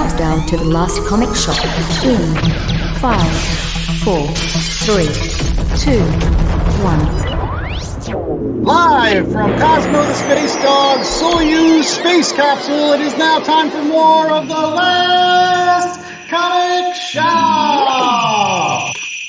countdown to the last comic shop in 5, 4, 3, 2, 1. Live from Cosmo the Space Dog Soyuz Space Capsule, it is now time for more of the last comic shop.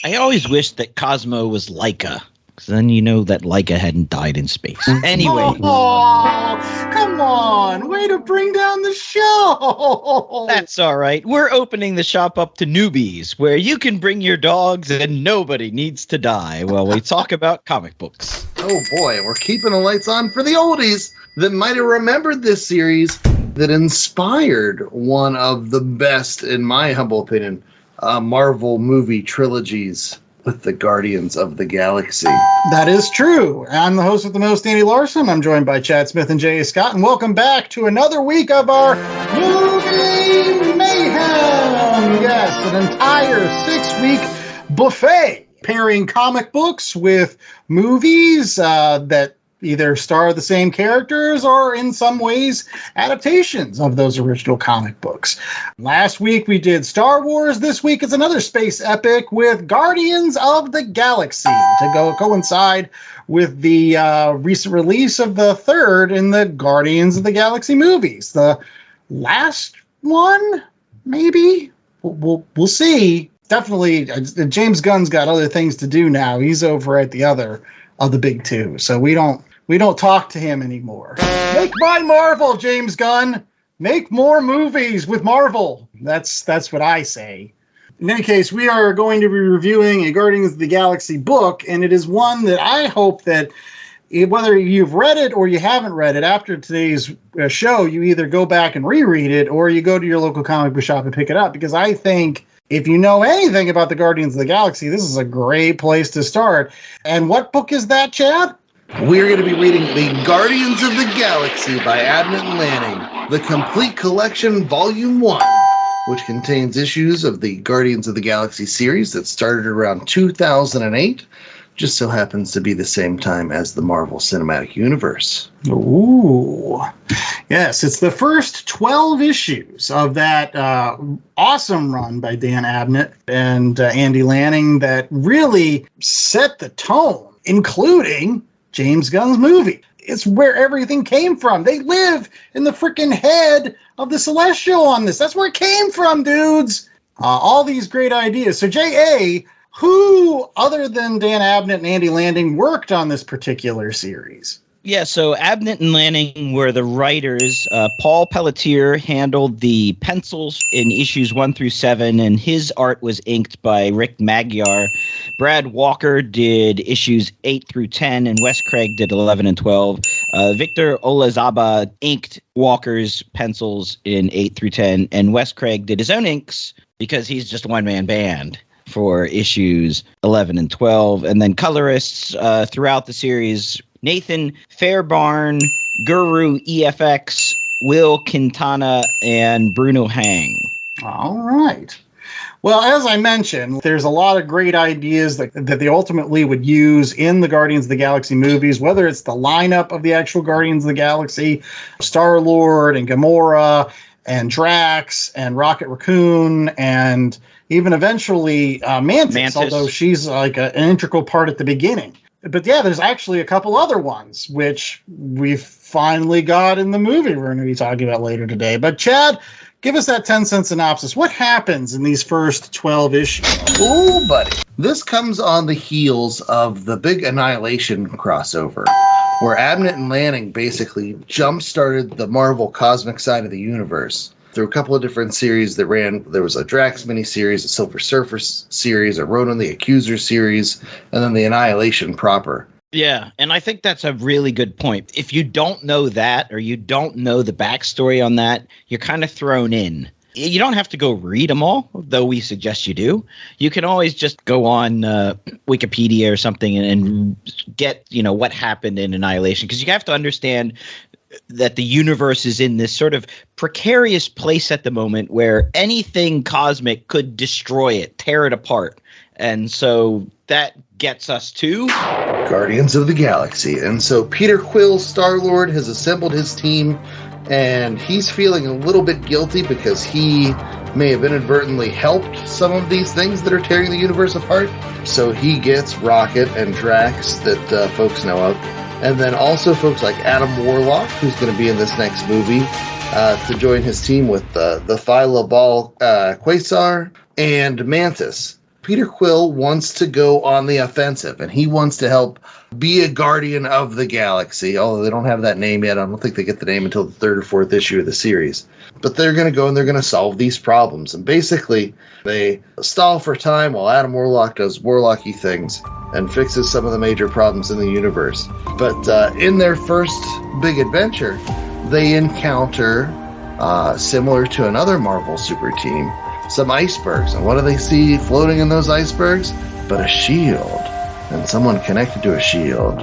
I always wished that Cosmo was Laika, because then you know that Laika hadn't died in space. Anyway. Oh, come on. Way to bring down the show. That's all right. We're opening the shop up to newbies, where you can bring your dogs and nobody needs to die while we talk about comic books. Oh boy, we're keeping the lights on for the oldies that might have remembered this series that inspired one of the best, in my humble opinion, Marvel movie trilogies with the Guardians of the Galaxy. That is true. I'm the host with the most, Andy Larson. I'm joined by Chad Smith and J.A. Scott, and welcome back to another week of our Movie Mayhem. Yes, an entire 6-week buffet pairing comic books with movies that either star the same characters or in some ways adaptations of those original comic books. Last week we did Star Wars. This week is another space epic with Guardians of the Galaxy to coincide with the recent release of the third in the Guardians of the Galaxy movies. The last one, maybe? We'll see. Definitely, James Gunn's got other things to do now. He's over at the other of the big two, so we don't talk to him anymore. Make my Marvel, James Gunn. Make more movies with Marvel. That's what I say. In any case, we are going to be reviewing a Guardians of the Galaxy book, and it is one that I hope that whether you've read it or you haven't read it, after today's show, you either go back and reread it or you go to your local comic book shop and pick it up, because I think if you know anything about the Guardians of the Galaxy, this is a great place to start. And what book is that, Chad? We're going to be reading The Guardians of the Galaxy by Abnett and Lanning, the complete collection, Volume 1, which contains issues of the Guardians of the Galaxy series that started around 2008, just so happens to be the same time as the Marvel Cinematic Universe. Ooh. Yes, it's the first 12 issues of that awesome run by Dan Abnett and Andy Lanning that really set the tone, including James Gunn's movie. It's where everything came from. They live in the freaking head of the Celestial on this. That's where it came from, dudes. All these great ideas. So, J.A., who, other than Dan Abnett and Andy Lanning, worked on this particular series? Yeah, so Abnett and Lanning were the writers. Paul Pelletier handled the pencils in issues 1 through 7, and his art was inked by Rick Magyar. Brad Walker did issues 8 through 10, and Wes Craig did 11 and 12. Victor Olazaba inked Walker's pencils in 8 through 10, and Wes Craig did his own inks because he's just a one-man band for issues 11 and 12. And then colorists throughout the series: Nathan Fairbarn, Guru EFX, Will Quintana, and Bruno Hang. All right. Well, as I mentioned, there's a lot of great ideas that they ultimately would use in the Guardians of the Galaxy movies, whether it's the lineup of the actual Guardians of the Galaxy, Star-Lord and Gamora and Drax and Rocket Raccoon and even eventually Mantis, although she's like an integral part at the beginning. But yeah, there's actually a couple other ones, which we've finally got in the movie we're going to be talking about later today. But Chad, give us that 10-cent synopsis. What happens in these first 12 issues? Oh, buddy. This comes on the heels of the big Annihilation crossover, where Abnett and Lanning basically jump-started the Marvel cosmic side of the universe through a couple of different series that ran. There was a Drax miniseries, a Silver Surfer series, a Ronan the Accuser series, and then the Annihilation proper. Yeah, and I think that's a really good point. If you don't know that, or you don't know the backstory on that, you're kind of thrown in. You don't have to go read them all, though we suggest you do. You can always just go on Wikipedia or something and get, what happened in Annihilation, because you have to understand that the universe is in this sort of precarious place at the moment where anything cosmic could destroy it, tear it apart. And so that gets us to Guardians of the Galaxy. And so Peter Quill, Star-Lord, has assembled his team and he's feeling a little bit guilty because he may have inadvertently helped some of these things that are tearing the universe apart. So he gets Rocket and Drax that folks know of. And then also folks like Adam Warlock, who's going to be in this next movie, to join his team with the Thyla Ball Quasar and Mantis. Peter Quill wants to go on the offensive, and he wants to help be a guardian of the galaxy, although they don't have that name yet. I don't think they get the name until the 3rd or 4th issue of the series. But they're going to go and they're going to solve these problems. And basically, they stall for time while Adam Warlock does Warlocky things and fixes some of the major problems in the universe. But in their first big adventure, they encounter, similar to another Marvel super team, some icebergs. And what do they see floating in those icebergs? But a shield. And someone connected to a shield,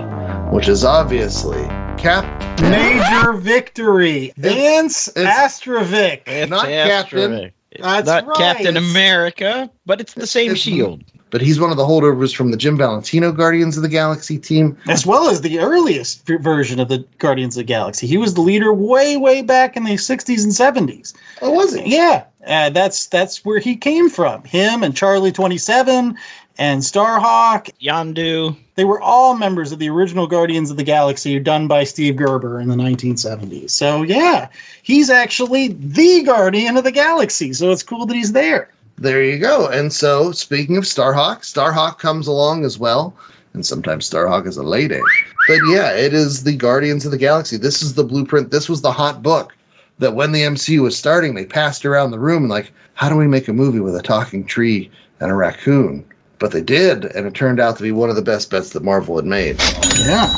which is obviously Captain. Major victory. Vance Astrovic. It's not Captain. It's That's not right. Captain America, but it's the same shield. But he's one of the holdovers from the Jim Valentino Guardians of the Galaxy team. As well as the earliest version of the Guardians of the Galaxy. He was the leader way back in the 60s and 70s. Oh, was he? Yeah, that's where he came from. Him and Charlie 27 and Starhawk. Yondu. They were all members of the original Guardians of the Galaxy done by Steve Gerber in the 1970s. So, yeah, he's actually the Guardian of the Galaxy. So it's cool that he's there. There you go. And so, speaking of Starhawk, Starhawk comes along as well. And sometimes Starhawk is a lady. But yeah, it is the Guardians of the Galaxy. This is the blueprint. This was the hot book that when the MCU was starting, they passed around the room and like, how do we make a movie with a talking tree and a raccoon? But they did, and it turned out to be one of the best bets that Marvel had made. Yeah.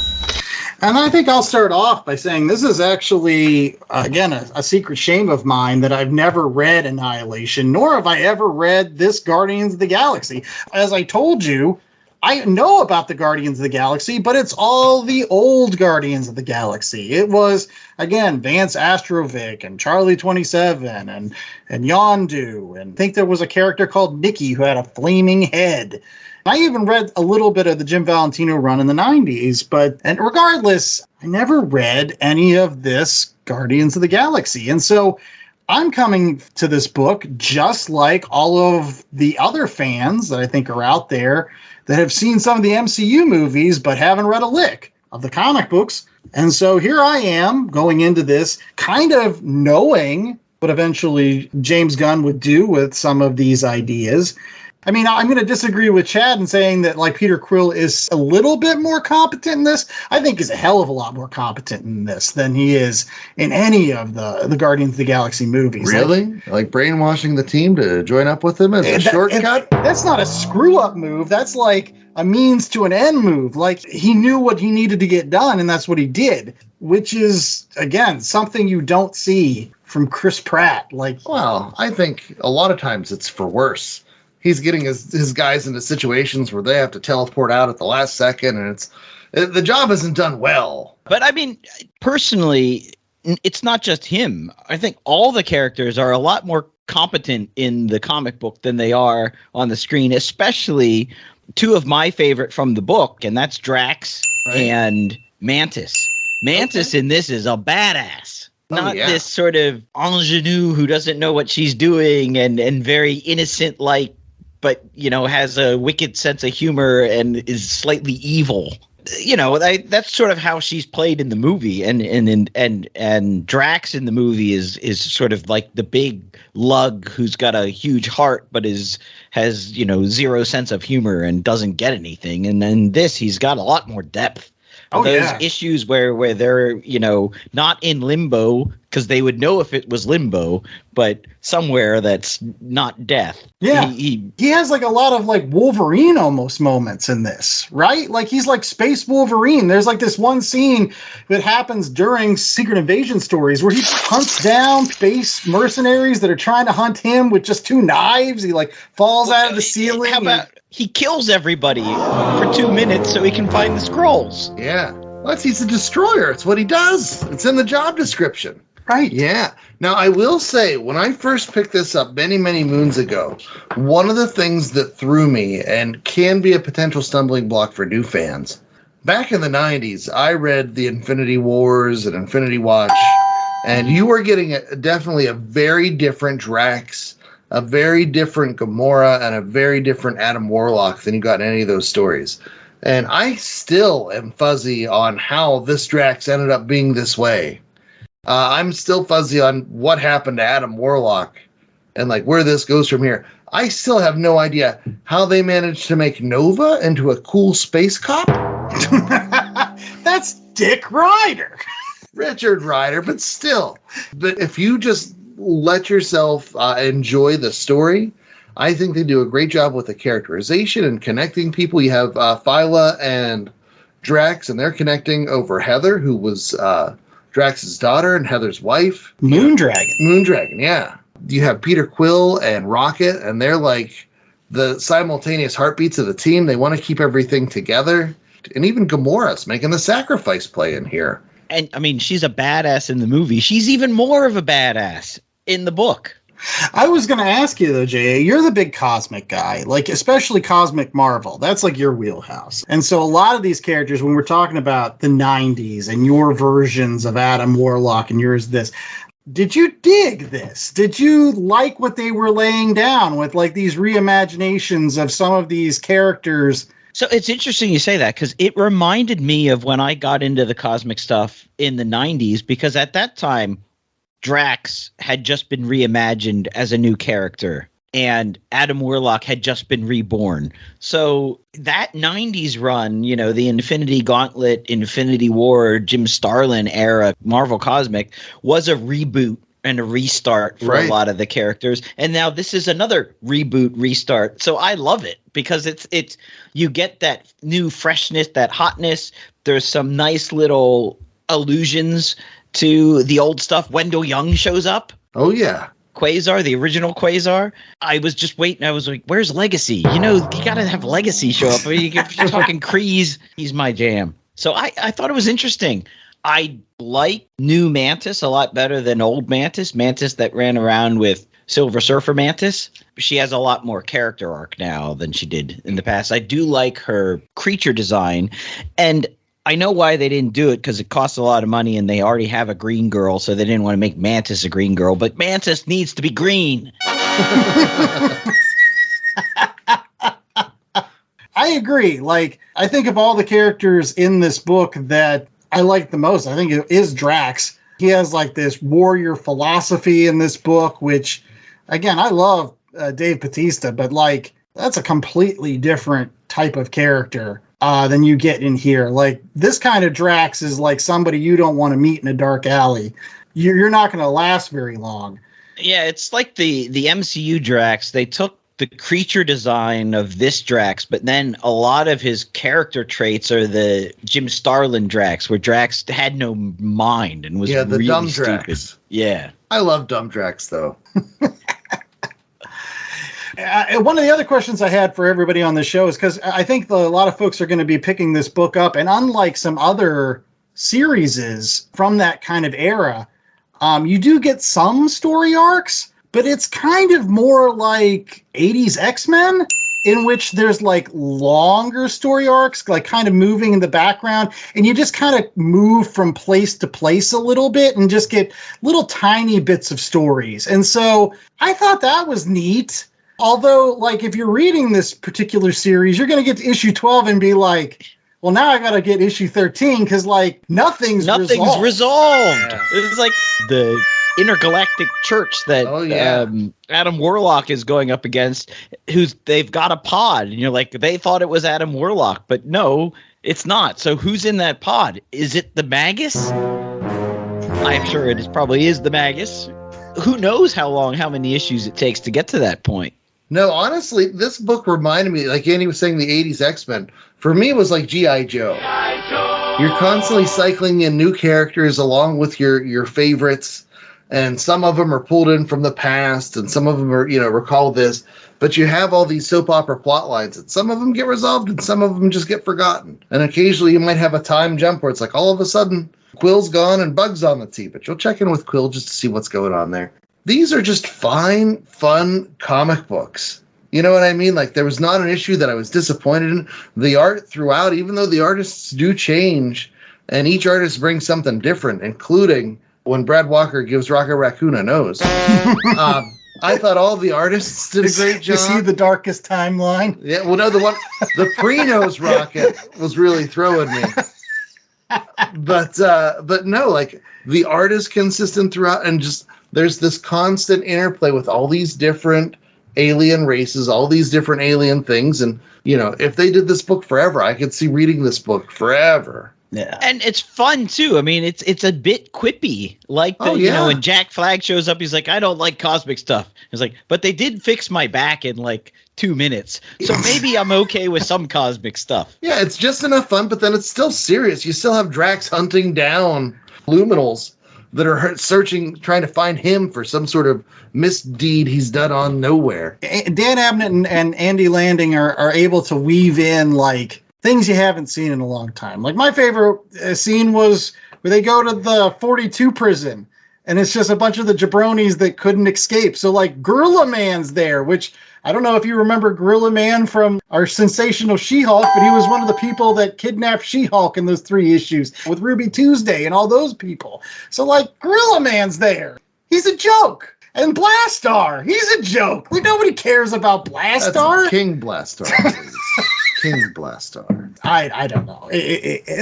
And I think I'll start off by saying this is actually, again, a secret shame of mine that I've never read Annihilation, nor have I ever read this Guardians of the Galaxy. As I told you, I know about the Guardians of the Galaxy, but it's all the old Guardians of the Galaxy. It was, again, Vance Astrovic and Charlie 27 and Yondu. And I think there was a character called Nikki who had a flaming head. I even read a little bit of the Jim Valentino run in the 90s, and regardless, I never read any of this Guardians of the Galaxy. And so I'm coming to this book just like all of the other fans that I think are out there that have seen some of the MCU movies but haven't read a lick of the comic books. And so here I am going into this kind of knowing what eventually James Gunn would do with some of these ideas. I mean, I'm going to disagree with Chad in saying that, like, Peter Quill is a little bit more competent in this. I think he's a hell of a lot more competent in this than he is in any of the Guardians of the Galaxy movies. Really? Like brainwashing the team to join up with him as a shortcut? That's not a screw-up move. That's like a means to an end move. Like, he knew what he needed to get done, and that's what he did, which is, again, something you don't see from Chris Pratt. Well, I think a lot of times it's for worse. He's getting his guys into situations where they have to teleport out at the last second, and the job isn't done well. But I mean, personally, it's not just him. I think all the characters are a lot more competent in the comic book than they are on the screen, especially two of my favorite from the book, and that's Drax and Mantis. Mantis in this is a badass. Not this sort of ingenue who doesn't know what she's doing and very innocent like, but, you know, has a wicked sense of humor and is slightly evil. You know, that's sort of how she's played in the movie. And Drax in the movie is sort of like the big lug who's got a huge heart, but has, you know, zero sense of humor and doesn't get anything. And then this, he's got a lot more depth. Those issues where they're, you know, not in limbo because they would know if it was limbo, but somewhere that's not death. Yeah. He has like a lot of like Wolverine almost moments in this, right? Like he's like Space Wolverine. There's like this one scene that happens during Secret Invasion stories where he hunts down space mercenaries that are trying to hunt him with just two knives. He like falls out of the ceiling. How about he kills everybody for 2 minutes so he can find the scrolls? Yeah. Well, he's a destroyer. It's what he does. It's in the job description. Right. Yeah. Now, I will say, when I first picked this up many, many moons ago, one of the things that threw me and can be a potential stumbling block for new fans, back in the 90s, I read the Infinity Wars and Infinity Watch And you are getting definitely a very different Drax, a very different Gamora, and a very different Adam Warlock than you got in any of those stories. And I still am fuzzy on how this Drax ended up being this way. I'm still fuzzy on what happened to Adam Warlock and like where this goes from here. I still have no idea how they managed to make Nova into a cool space cop. That's Dick Ryder. Richard Ryder, but still. But if you just let yourself enjoy the story, I think they do a great job with the characterization and connecting people. You have Phyla and Drax, and they're connecting over Heather, who was Drax's daughter and Heather's wife. Moondragon. Moondragon, yeah. You have Peter Quill and Rocket, and they're like the simultaneous heartbeats of the team. They want to keep everything together. And even Gamora's making the sacrifice play in here. And, I mean, she's a badass in the movie. She's even more of a badass in the book. I was going to ask you, though, J.A., you're the big cosmic guy, like especially Cosmic Marvel. That's like your wheelhouse. And so a lot of these characters, when we're talking about the 90s and your versions of Adam Warlock and yours this, did you dig this? Did you like what they were laying down with like these reimaginations of some of these characters? So it's interesting you say that because it reminded me of when I got into the cosmic stuff in the 90s, because at that time, Drax had just been reimagined as a new character and Adam Warlock had just been reborn. So that 90s run, you know, the Infinity Gauntlet, Infinity War, Jim Starlin era Marvel Cosmic was a reboot and a restart for a lot of the characters. And now this is another reboot, restart. So I love it because it's you get that new freshness, that hotness. There's some nice little allusions to the old stuff. Wendell Young shows up. Oh, yeah. Quasar, the original Quasar. I was just waiting. I was like, where's Legacy? You know, you got to have Legacy show up. If you're talking Kreese, he's my jam. So I thought it was interesting. I like new Mantis a lot better than old Mantis that ran around with Silver Surfer Mantis. She has a lot more character arc now than she did in the past. I do like her creature design, and I know why they didn't do it because it costs a lot of money and they already have a green girl, so they didn't want to make Mantis a green girl, but Mantis needs to be green. I agree. Like, I think of all the characters in this book that I like the most, I think it is Drax. He has like this warrior philosophy in this book, which, again, I love Dave Bautista, but like that's a completely different type of character than you get in here. Like this kind of Drax is like somebody you don't want to meet in a dark alley. You're not going to last very long. Yeah, it's like the MCU Drax. They took the creature design of this Drax, but then a lot of his character traits are the Jim Starlin Drax, where Drax had no mind and was the really dumb stupid. Drax. Yeah. I love dumb Drax, though. One of the other questions I had for everybody on the show is because I think a lot of folks are going to be picking this book up, and unlike some other series from that kind of era, you do get some story arcs, but it's kind of more like 80s X-Men, in which there's like longer story arcs, like kind of moving in the background, and you just kind of move from place to place a little bit and just get little tiny bits of stories. And so I thought that was neat. Although, like, if you're reading this particular series, you're going to get to issue 12 and be like, well, now I got to get issue 13 because, like, nothing's resolved. Yeah. It's like the intergalactic church that Adam Warlock is going up against, they've got a pod. And you're like, they thought it was Adam Warlock, but no, it's not. So who's in that pod? Is it the Magus? I'm sure it probably is the Magus. Who knows how many issues it takes to get to that point. No, honestly, this book reminded me, like Andy was saying, the 80s X-Men. For me, it was like G.I. Joe. You're constantly cycling in new characters along with your favorites, and some of them are pulled in from the past, and some of them are, recall this. But you have all these soap opera plot lines, and some of them get resolved, and some of them just get forgotten. And occasionally you might have a time jump where it's like all of a sudden Quill's gone and Bug's on the team, but you'll check in with Quill just to see what's going on there. These are just fine, fun comic books. You know what I mean? Like, there was not an issue that I was disappointed in. The art throughout, even though the artists do change, and each artist brings something different, including when Brad Walker gives Rocket Raccoon a nose. I thought all the artists did a great job. You see the darkest timeline? Yeah, well, no, the pre-nose rocket was really throwing me. But no, like the art is consistent throughout, and just there's this constant interplay with all these different alien races, all these different alien things, and if they did this book forever, I could see reading this book forever. Yeah, and it's fun too. I mean, it's a bit quippy, like when Jack Flag shows up, he's like, "I don't like cosmic stuff." He's like, "But they did fix my back in like 2 minutes, so maybe I'm okay with some cosmic stuff." Yeah, it's just enough fun, but then it's still serious. You still have Drax hunting down luminals that are searching, trying to find him for some sort of misdeed he's done on Nowhere. Dan Abnett and Andy Lanning are able to weave in like things you haven't seen in a long time. Like my favorite scene was where they go to the 42 prison, and it's just a bunch of the jabronis that couldn't escape. So like Gorilla Man's there, which I don't know if you remember Gorilla Man from our sensational She-Hulk, but he was one of the people that kidnapped She-Hulk in those 3 issues with Ruby Tuesday and all those people. So like Gorilla Man's there. He's a joke. And Blastar, he's a joke. Like nobody cares about Blastar. That's King Blastar. King Blastar. I don't know.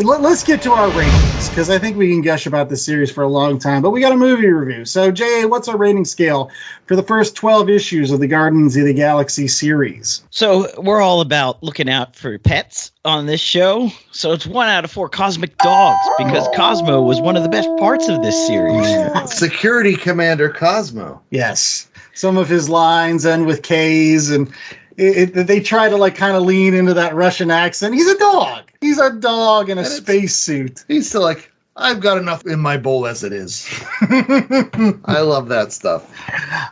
Let's get to our ratings, because I think we can gush about this series for a long time. But we got a movie review. So, J.A., what's our rating scale for the first 12 issues of the Guardians of the Galaxy series? So we're all about looking out for pets on this show. So it's 1 out of 4 cosmic dogs, because Cosmo was one of the best parts of this series. Security Commander Cosmo. Yes. Some of his lines end with K's, and they try to like kind of lean into that Russian accent. He's a dog. He's a dog in a spacesuit. He's still like, I've got enough in my bowl as it is. I love that stuff.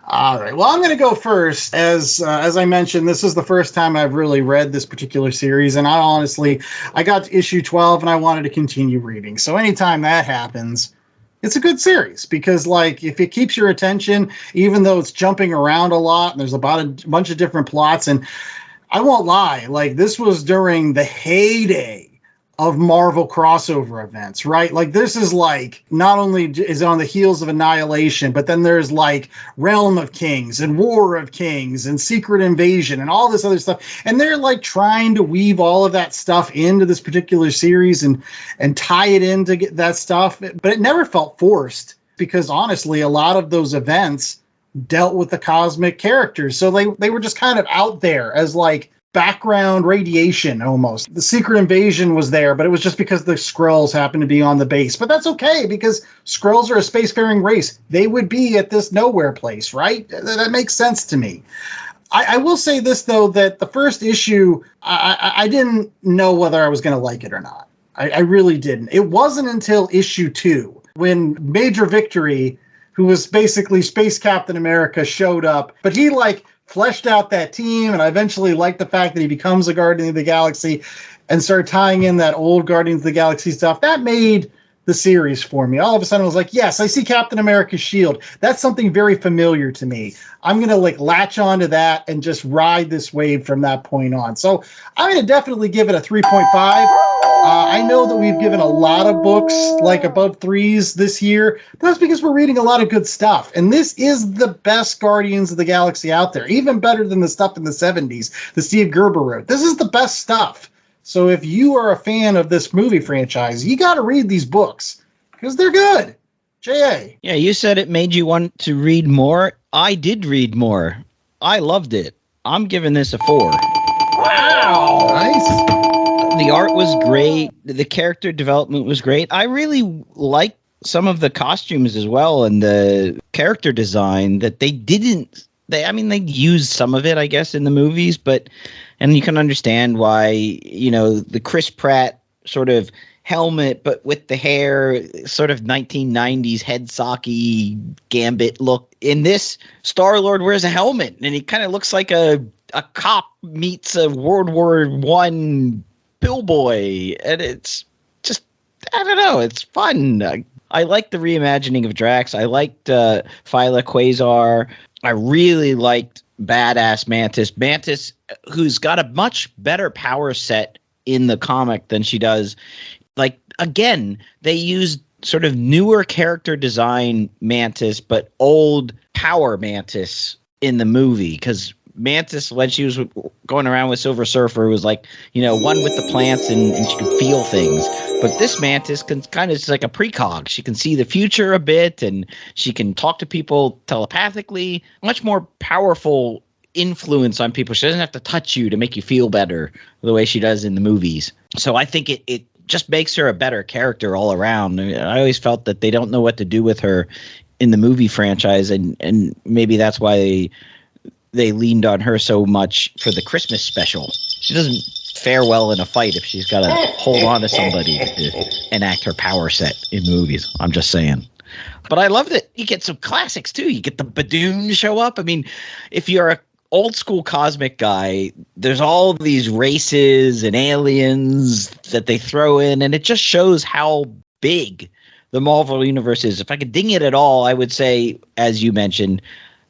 All right. Well, I'm going to go first. As I mentioned, this is the first time I've really read this particular series. And I got to issue 12 and I wanted to continue reading. So anytime that happens, it's a good series, because like if it keeps your attention, even though it's jumping around a lot and there's about a bunch of different plots, and I won't lie, like this was during the heyday of Marvel crossover events, right? Like this is like, not only is it on the heels of Annihilation, but then there's like Realm of Kings and War of Kings and Secret Invasion and all this other stuff. And they're like trying to weave all of that stuff into this particular series and tie it into that stuff. But it never felt forced, because honestly, a lot of those events dealt with the cosmic characters. So they were just kind of out there as like background radiation almost. The Secret Invasion was there, but it was just because the Skrulls happened to be on the base. But that's okay, because Skrulls are a spacefaring race. They would be at this Nowhere place, right? That makes sense to me. I will say this, though, that the first issue, I didn't know whether I was going to like it or not. I really didn't. It wasn't until issue 2 when Major Victory, who was basically Space Captain America, showed up. But he fleshed out that team, and I eventually liked the fact that he becomes a Guardian of the Galaxy and started tying in that old Guardians of the Galaxy stuff. That made the series for me. All of a sudden I was like, yes, I see Captain America's shield. That's something very familiar to me. I'm going to latch onto that and just ride this wave from that point on. So I'm going to definitely give it a 3.5. I know that we've given a lot of books above 3s this year, but that's because we're reading a lot of good stuff. And this is the best Guardians of the Galaxy out there, even better than the stuff in the 70s that Steve Gerber wrote. This is the best stuff. So if you are a fan of this movie franchise, you got to read these books because they're good. J.A. Yeah, you said it made you want to read more. I did read more. I loved it. I'm giving this a 4. Wow. Nice. The art was great. The character development was great. I really liked some of the costumes as well, and the character design that they didn't. They used some of it, I guess, in the movies, and you can understand why, the Chris Pratt sort of helmet, but with the hair, sort of 1990s head socky Gambit look. In this, Star-Lord wears a helmet, and he kind of looks like a cop meets a World War I pillboy, and it's just, I don't know, it's fun. I like the reimagining of Drax. I liked Phyla Quasar. I really liked Badass Mantis. Mantis, who's got a much better power set in the comic than she does. Again, they used sort of newer character design Mantis, but old power Mantis in the movie. Because Mantis, when she was going around with Silver Surfer, was like, one with the plants and she could feel things. But this Mantis can kind of, it's like a precog. She can see the future a bit, and she can talk to people telepathically. Much more powerful influence on people. She doesn't have to touch you to make you feel better the way she does in the movies. So I think it just makes her a better character all around. I always felt that they don't know what to do with her in the movie franchise, and maybe that's why they leaned on her so much for the Christmas special. She doesn't fare well in a fight if she's got to hold on to somebody to enact her power set in movies. I'm just saying. But I love that you get some classics too. You get the Badoon show up. I mean, if you're a old school cosmic guy, there's all these races and aliens that they throw in, and it just shows how big the Marvel universe is. If I could ding it at all, I would say, as you mentioned,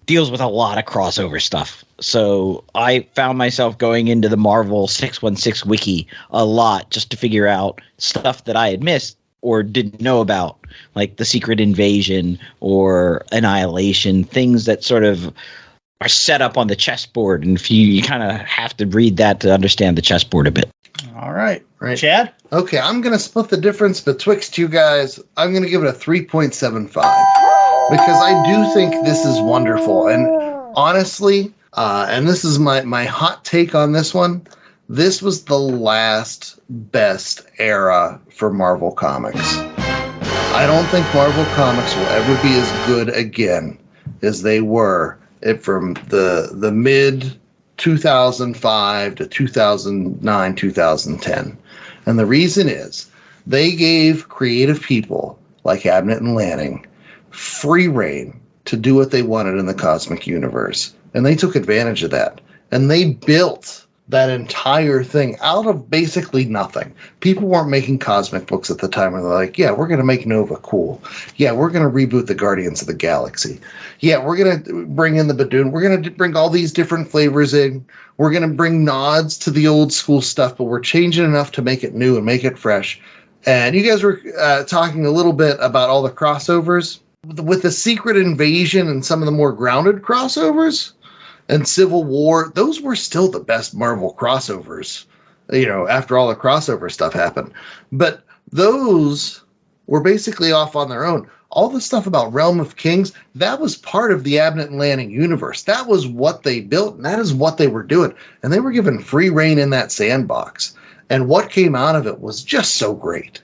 deals with a lot of crossover stuff. So I found myself going into the Marvel 616 wiki a lot just to figure out stuff that I had missed or didn't know about, like the Secret Invasion or Annihilation, things that sort of are set up on the chessboard. And if you kind of have to read that to understand the chessboard a bit. All right. Chad? Okay, I'm going to split the difference betwixt you guys. I'm going to give it a 3.75 because I do think this is wonderful. And honestly, and this is my hot take on this one, this was the last best era for Marvel Comics. I don't think Marvel Comics will ever be as good again as they were from the mid 2005 to 2009, 2010. And the reason is they gave creative people like Abnett and Lanning free reign to do what they wanted in the cosmic universe. And they took advantage of that. And they built that entire thing out of basically nothing. People weren't making cosmic books at the time where they're like, yeah, we're going to make Nova cool. Yeah, we're going to reboot the Guardians of the Galaxy. Yeah, we're going to bring in the Badoon. We're going to bring all these different flavors in. We're going to bring nods to the old school stuff, but we're changing enough to make it new and make it fresh. And you guys were talking a little bit about all the crossovers. With the Secret Invasion and some of the more grounded crossovers, and Civil War, those were still the best Marvel crossovers, after all the crossover stuff happened. But those were basically off on their own. All the stuff about Realm of Kings, that was part of the Abnett and Lanning universe. That was what they built, and that is what they were doing. And they were given free reign in that sandbox. And what came out of it was just so great.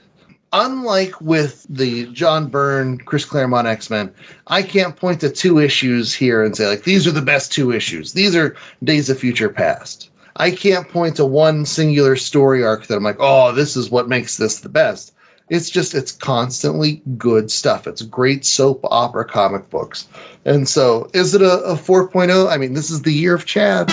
Unlike with the John Byrne, Chris Claremont X-Men, I can't point to two issues here and say, like, these are the best two issues. These are Days of Future Past. I can't point to one singular story arc that I'm like, oh, this is what makes this the best. It's constantly good stuff. It's great soap opera comic books. And so is it a 4.0? I mean, this is the year of Chad.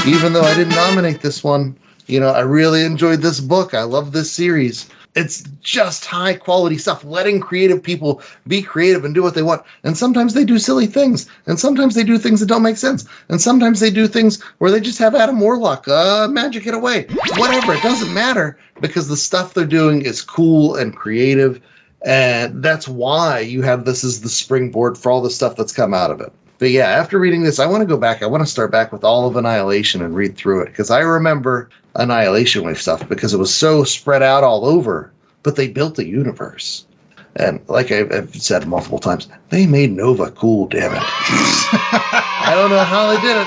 Even though I didn't nominate this one, I really enjoyed this book. I love this series. It's just high quality stuff, letting creative people be creative and do what they want. And sometimes they do silly things. And sometimes they do things that don't make sense. And sometimes they do things where they just have Adam Warlock magic it away. Whatever, it doesn't matter because the stuff they're doing is cool and creative. And that's why you have this as the springboard for all the stuff that's come out of it. But yeah, after reading this, I want to go back. I want to start back with all of Annihilation and read through it because I remember Annihilation Wave stuff because it was so spread out all over, but they built a universe. And like I've said multiple times, they made Nova cool, damn it. I don't know how they did it,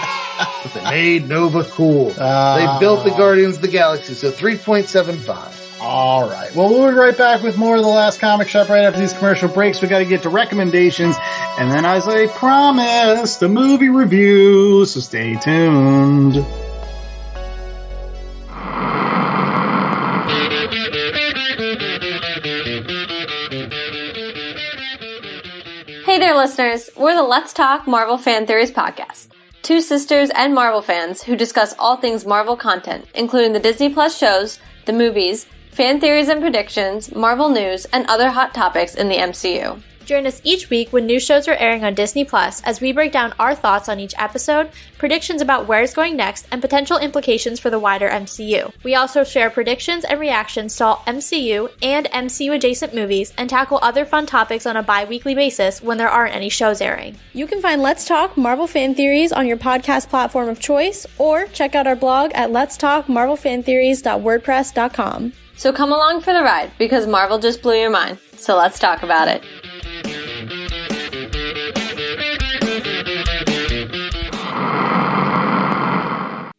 but they made Nova cool. They built the Guardians of the Galaxy, so 3.75. All right. Well, we'll be right back with more of the Last Comic Shop right after these commercial breaks. We got to get to recommendations, and then, as I promised, a movie review. So stay tuned. Hey there, listeners. We're the Let's Talk Marvel Fan Theories podcast. Two sisters and Marvel fans who discuss all things Marvel content, including the Disney Plus shows, the movies, fan theories and predictions, Marvel news, and other hot topics in the MCU. Join us each week when new shows are airing on Disney Plus as we break down our thoughts on each episode, predictions about where it's going next, and potential implications for the wider MCU. We also share predictions and reactions to all MCU and MCU-adjacent movies and tackle other fun topics on a bi-weekly basis when there aren't any shows airing. You can find Let's Talk Marvel Fan Theories on your podcast platform of choice, or check out our blog at letstalkmarvelfantheories.wordpress.com. So come along for the ride, because Marvel just blew your mind. So let's talk about it.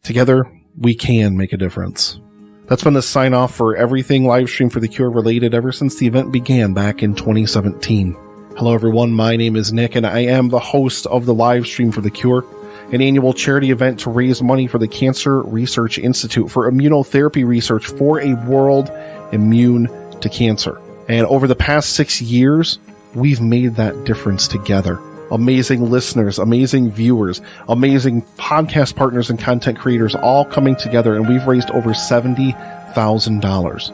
Together, we can make a difference. That's been the sign-off for everything Livestream for the Cure related ever since the event began back in 2017. Hello everyone, my name is Nick and I am the host of the Livestream for the Cure, an annual charity event to raise money for the Cancer Research Institute for immunotherapy research for a world immune to cancer. And over the past 6 years, we've made that difference together. Amazing listeners, amazing viewers, amazing podcast partners and content creators all coming together, and we've raised over $70,000.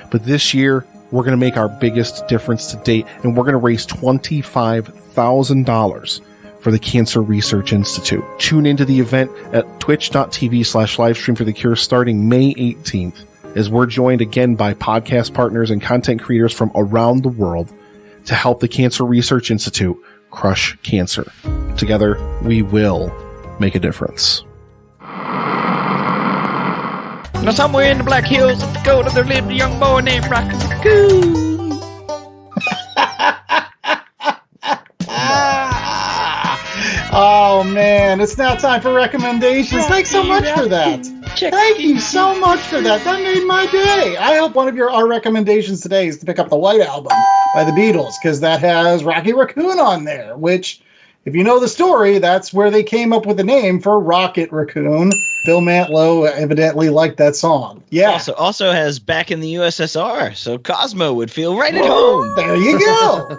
But this year, we're going to make our biggest difference to date, and we're going to raise $25,000 for the Cancer Research Institute. Tune into the event at twitch.tv/livestreamforthecure starting May 18th, as we're joined again by podcast partners and content creators from around the world to help the Cancer Research Institute crush cancer. Together, we will make a difference. Now, somewhere in the Black Hills of Dakota, there lived a young boy named Rocky Raccoon. Oh man, it's now time for recommendations. Thanks so much for that. Thank you so much for that. That made my day. I hope one of our recommendations today is to pick up the White Album by the Beatles, because that has Rocky Raccoon on there, which, if you know the story, that's where they came up with the name for Rocket Raccoon. Bill Mantlo evidently liked that song. Yeah. Also has Back in the USSR, so Cosmo would feel right at home. There you go.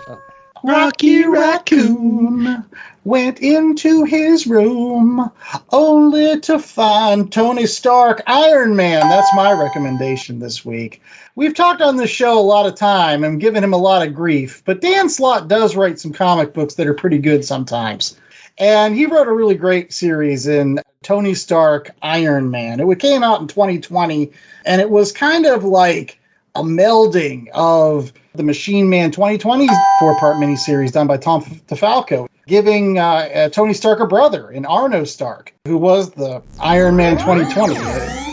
Rocky Raccoon went into his room only to find Tony Stark, Iron Man. That's my recommendation this week. We've talked on this show a lot of time and given him a lot of grief, but Dan Slott does write some comic books that are pretty good sometimes. And he wrote a really great series in Tony Stark, Iron Man. It came out in 2020, and it was kind of like a melding of the Machine Man 2020 4-part miniseries done by Tom DeFalco, giving Tony Stark a brother in Arno Stark, who was the Iron Man 2020.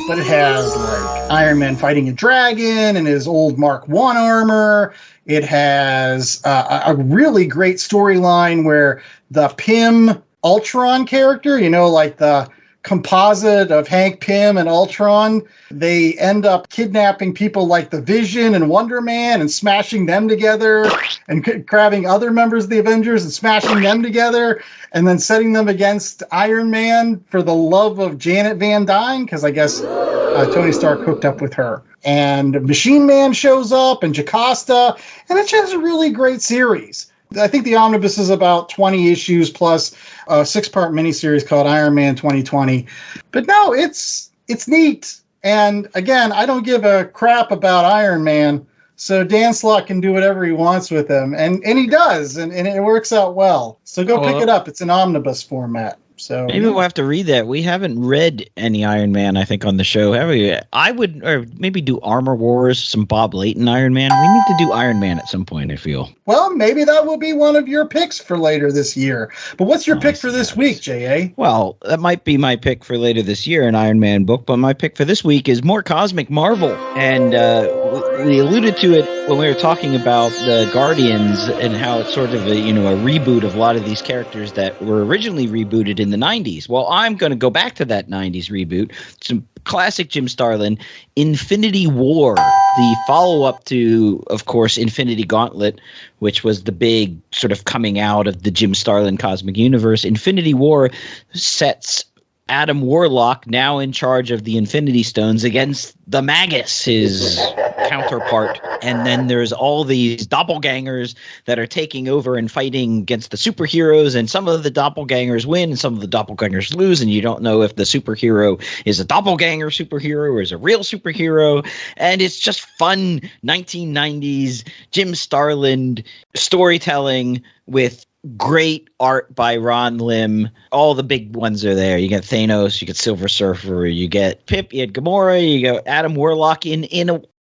But it has like Iron Man fighting a dragon and his old Mark I armor. It has a really great storyline where the Pym Ultron character, like the composite of Hank Pym and Ultron, they end up kidnapping people like the Vision and Wonder Man and smashing them together, and grabbing other members of the Avengers and smashing them together, and then setting them against Iron Man for the love of Janet Van Dyne, because I guess Tony Stark hooked up with her. And Machine Man shows up, and Jocasta, and it's just a really great series. I think the omnibus is about 20 issues plus a 6-part miniseries called Iron Man 2020. But no, it's neat. And again, I don't give a crap about Iron Man, so Dan Slott can do whatever he wants with him. And he does, and it works out well. So go pick it up. It's an omnibus format. So maybe we'll have to read that. We haven't read any Iron Man, I think, on the show, have we? I would, or maybe do Armor Wars, some Bob Layton Iron Man. We need to do Iron Man at some point, I feel. Well, maybe that will be one of your picks for later this year. But what's your pick for this week, J.A.? Well, that might be my pick for later this year, an Iron Man book, but my pick for this week is more Cosmic Marvel. And we alluded to it when we were talking about the Guardians and how it's sort of a reboot of a lot of these characters that were originally rebooted in the 90s. Well, I'm going to go back to that 90s reboot. Some classic Jim Starlin, Infinity War, the follow-up to, of course, Infinity Gauntlet, which was the big sort of coming out of the Jim Starlin cosmic universe. Infinity War sets Adam Warlock, now in charge of the Infinity Stones, against the Magus, his counterpart. And then there's all these doppelgangers that are taking over and fighting against the superheroes, and some of the doppelgangers win and some of the doppelgangers lose, and you don't know if the superhero is a doppelganger superhero or is a real superhero. And it's just fun 1990s Jim Starlin storytelling with great art by Ron Lim. All the big ones are there. You get Thanos, you get Silver Surfer, you get Pip, you get Gamora, you get Adam Warlock in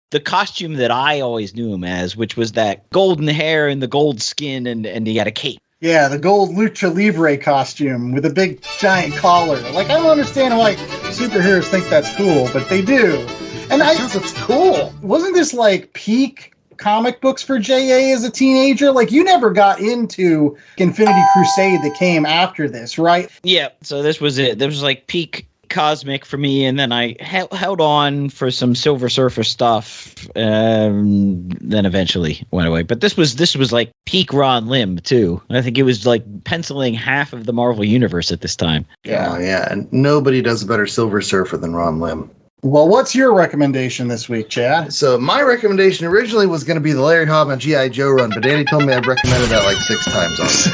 the costume that I always knew him as, which was that golden hair and the gold skin, and he had a cape. Yeah, the gold Lucha Libre costume with a big giant collar. Like, I don't understand why superheroes think that's cool, but they do. And Because it's cool. Wasn't this like peak comic books for JA as a teenager? Like, you never got into Infinity Crusade that came after this, right? Yeah, so this was it. This was like peak cosmic for me, and then I held on for some Silver Surfer stuff, then eventually went away. But this was like peak Ron Lim too. I think it was like penciling half of the Marvel universe at this time. Yeah, and nobody does a better Silver Surfer than Ron Lim. Well, what's your recommendation this week, Chad? So my recommendation originally was going to be the Larry Hama G.I. Joe run, but Danny told me I've recommended that like 6 times already.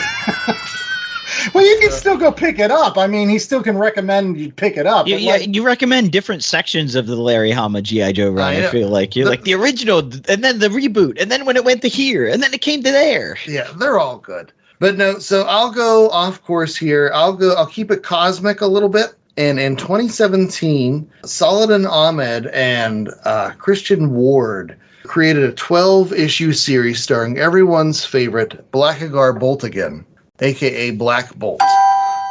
Well, you can still go pick it up. I mean, he still can recommend you pick it up. Yeah, you recommend different sections of the Larry Hama G.I. Joe run. I feel like you're like the original, and then the reboot, and then when it went to here, and then it came to there. Yeah, they're all good. But no, so I'll go off course here. I'll keep it cosmic a little bit. And in 2017, Saladin Ahmed and Christian Ward created a 12-issue series starring everyone's favorite Blackagar Boltigan, a.k.a. Black Bolt,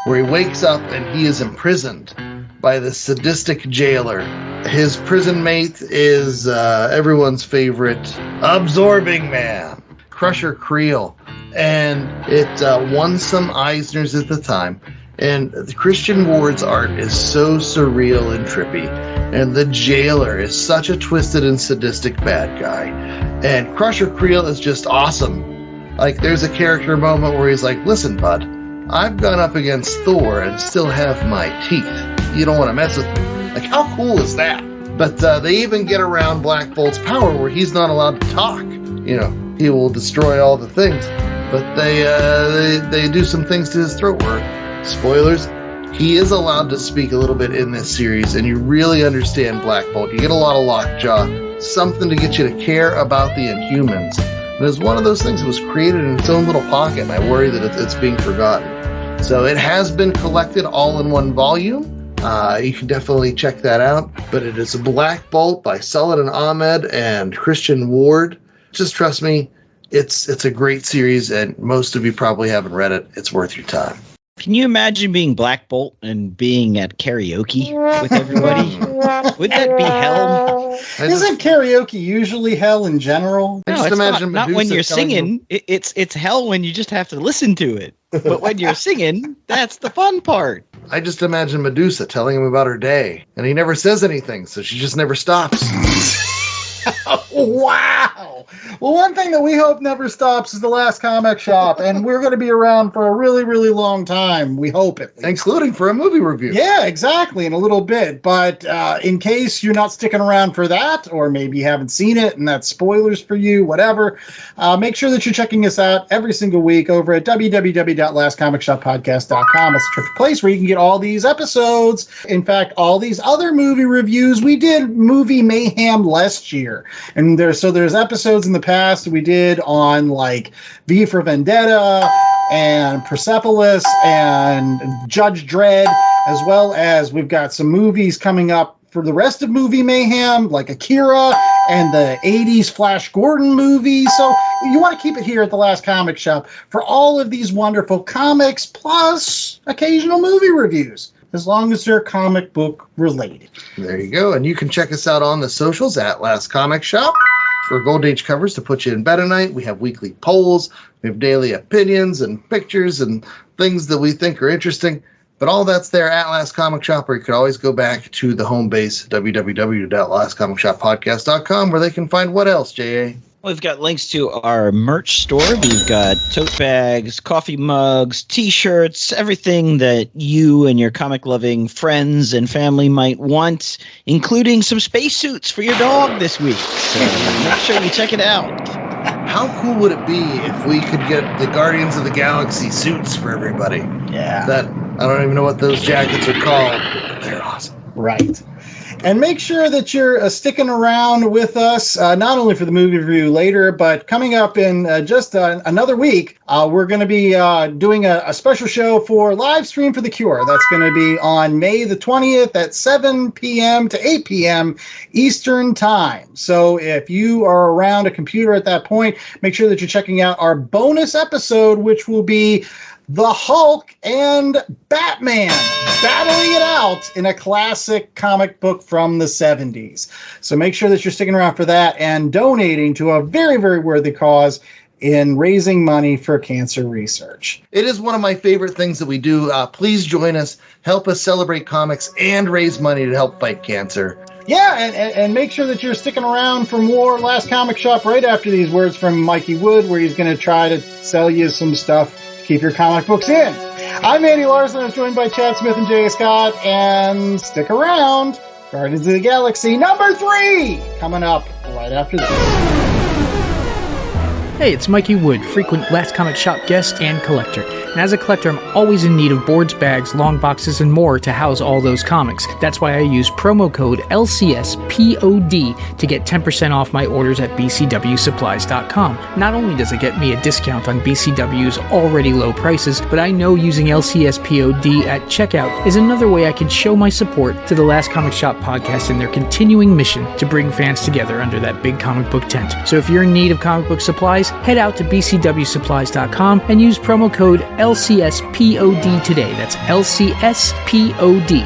where he wakes up and he is imprisoned by the sadistic jailer. His prison mate is everyone's favorite Absorbing Man, Crusher Creel. And it won some Eisners at the time. And Christian Ward's art is so surreal and trippy. And the jailer is such a twisted and sadistic bad guy. And Crusher Creel is just awesome. Like, there's a character moment where he's like, listen, bud, I've gone up against Thor and still have my teeth. You don't want to mess with me. Like, how cool is that? But they even get around Black Bolt's power where he's not allowed to talk. You know, he will destroy all the things. But they do some things to his throat where, spoilers, he is allowed to speak a little bit in this series, and you really understand Black Bolt. You get a lot of lockjaw, something to get you to care about the Inhumans. And it's one of those things that was created in its own little pocket, and I worry that it's being forgotten. So it has been collected all in one volume. You can definitely check that out. But it is Black Bolt by Saladin Ahmed and Christian Ward. Just trust me, it's a great series, and most of you probably haven't read it. It's worth your time. Can you imagine being Black Bolt and being at karaoke with everybody? Would that be hell? Isn't karaoke usually hell in general? No, it's not when you're singing. It's hell when you just have to listen to it. But when you're singing, that's the fun part. I just imagine Medusa telling him about her day, and he never says anything, so she just never stops. Wow. Well, one thing that we hope never stops is the Last Comic Shop, and we're going to be around for a really, really long time. We hope it. Including for a movie review. Yeah, exactly, in a little bit. But in case you're not sticking around for that, or maybe you haven't seen it and that's spoilers for you, whatever, make sure that you're checking us out every single week over at www.lastcomicshoppodcast.com. It's a terrific place where you can get all these episodes. In fact, all these other movie reviews. We did Movie Mayhem last year. And there's episodes in the past we did on like V for Vendetta and Persepolis and Judge Dredd, as well as we've got some movies coming up for the rest of Movie Mayhem, like Akira and the 80s Flash Gordon movie. So you want to keep it here at the Last Comic Shop for all of these wonderful comics plus occasional movie reviews, as long as they're comic book related. There you go. And you can check us out on the socials at Last Comic Shop for Golden Age covers to put you in bed at night. We have weekly polls. We have daily opinions and pictures and things that we think are interesting. But all that's there at Last Comic Shop, or you could always go back to the home base, www.lastcomicshoppodcast.com, where they can find what else, J.A.? We've got links to our merch store. We've got tote bags, coffee mugs, T-shirts, everything that you and your comic-loving friends and family might want, including some spacesuits for your dog this week. So make sure you check it out. How cool would it be if we could get the Guardians of the Galaxy suits for everybody? Yeah. That I don't even know what those jackets are called. They're awesome. Right. And make sure that you're sticking around with us, not only for the movie review later, but coming up in just another week, we're going to be doing a special show for live stream for The Cure. That's going to be on May the 20th at 7 p.m. to 8 p.m. Eastern Time. So if you are around a computer at that point, make sure that you're checking out our bonus episode, which will be the Hulk and Batman battling it out in a classic comic book from the 70s. So make sure that you're sticking around for that and donating to a very, very worthy cause in raising money for cancer research. It is one of my favorite things that we do. Please join us, help us celebrate comics, and raise money to help fight cancer. Yeah, and make sure that you're sticking around for more Last Comic Shop right after these words from Mikey Wood, where he's going to try to sell you some stuff. Keep your comic books in. I'm Andy Larson. I was joined by Chad Smith and Jay Scott. And stick around. Guardians of the Galaxy #3 coming up right after this. Hey, it's Mikey Wood, frequent Last Comic Shop guest and collector. And as a collector, I'm always in need of boards, bags, long boxes, and more to house all those comics. That's why I use promo code LCSPOD to get 10% off my orders at bcwsupplies.com. Not only does it get me a discount on BCW's already low prices, but I know using LCSPOD at checkout is another way I can show my support to the Last Comic Shop podcast and their continuing mission to bring fans together under that big comic book tent. So if you're in need of comic book supplies, head out to bcwsupplies.com and use promo code LCSPOD today. That's LCSPOD.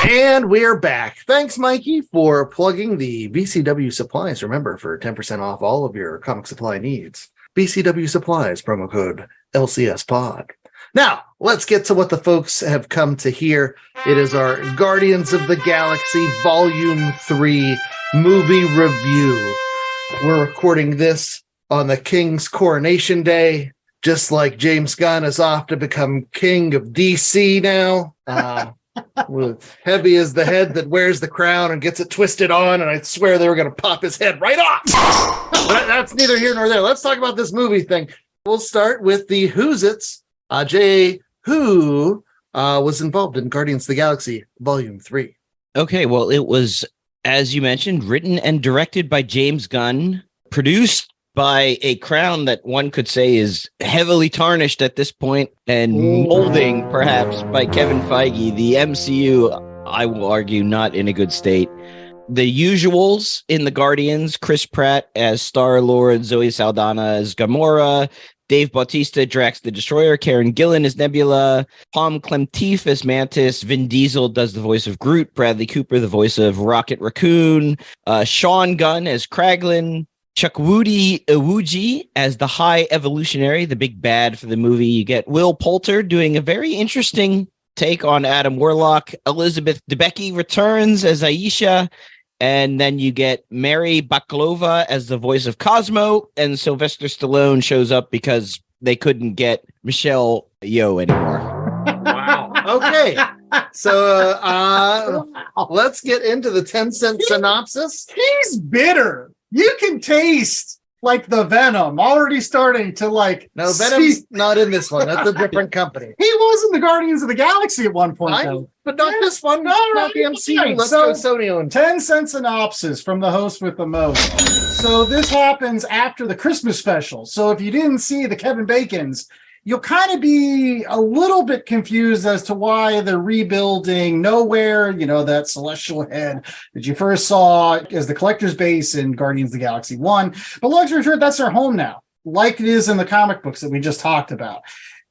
And we're back. Thanks, Mikey, for plugging the BCW Supplies. Remember, for 10% off all of your comic supply needs. BCW Supplies, promo code LCSPOD. Now, let's get to what the folks have come to hear. It is our Guardians of the Galaxy Volume 3 movie review. We're recording this on the King's Coronation Day, just like James Gunn is off to become king of DC now. With heavy as the head that wears the crown and gets it twisted on, and I swear they were going to pop his head right off. But that's neither here nor there. Let's talk about this movie thing. We'll start with the Who's-Its. Jay, who was involved in Guardians of the Galaxy Volume 3? Okay, well, it was, as you mentioned, written and directed by James Gunn, produced by a crown that one could say is heavily tarnished at this point, and molding, perhaps, by Kevin Feige. The MCU, I will argue, not in a good state. The usuals in the Guardians: Chris Pratt as Star-Lord, Zoe Saldana as Gamora, Dave Bautista, Drax the Destroyer, Karen Gillan as Nebula, Palm Clemteef as Mantis, Vin Diesel does the voice of Groot, Bradley Cooper the voice of Rocket Raccoon, Sean Gunn as Kraglin, Chukwudi Iwuji as the High Evolutionary, the big bad for the movie. You get Will Poulter doing a very interesting take on Adam Warlock. Elizabeth Debicki returns as Aisha. And then you get Mary Bakalova as the voice of Cosmo. And Sylvester Stallone shows up because they couldn't get Michelle Yeoh anymore. Wow. Okay. So let's get into the 10-cent synopsis. He's bitter. You can taste like the venom already starting to like. No, Venom's not in this one. That's a different company. He was in the Guardians of the Galaxy at one point, though. But not this one. Not the MCU. Right. Let's So, go Sony on 10-cent synopsis from the host with the most. So this happens after the Christmas special. So if you didn't see the Kevin Bacons, you'll kind of be a little bit confused as to why they're rebuilding Nowhere, you know, that celestial head that you first saw as the collector's base in Guardians of the Galaxy 1. But long story short, that's their home now, like it is in the comic books that we just talked about.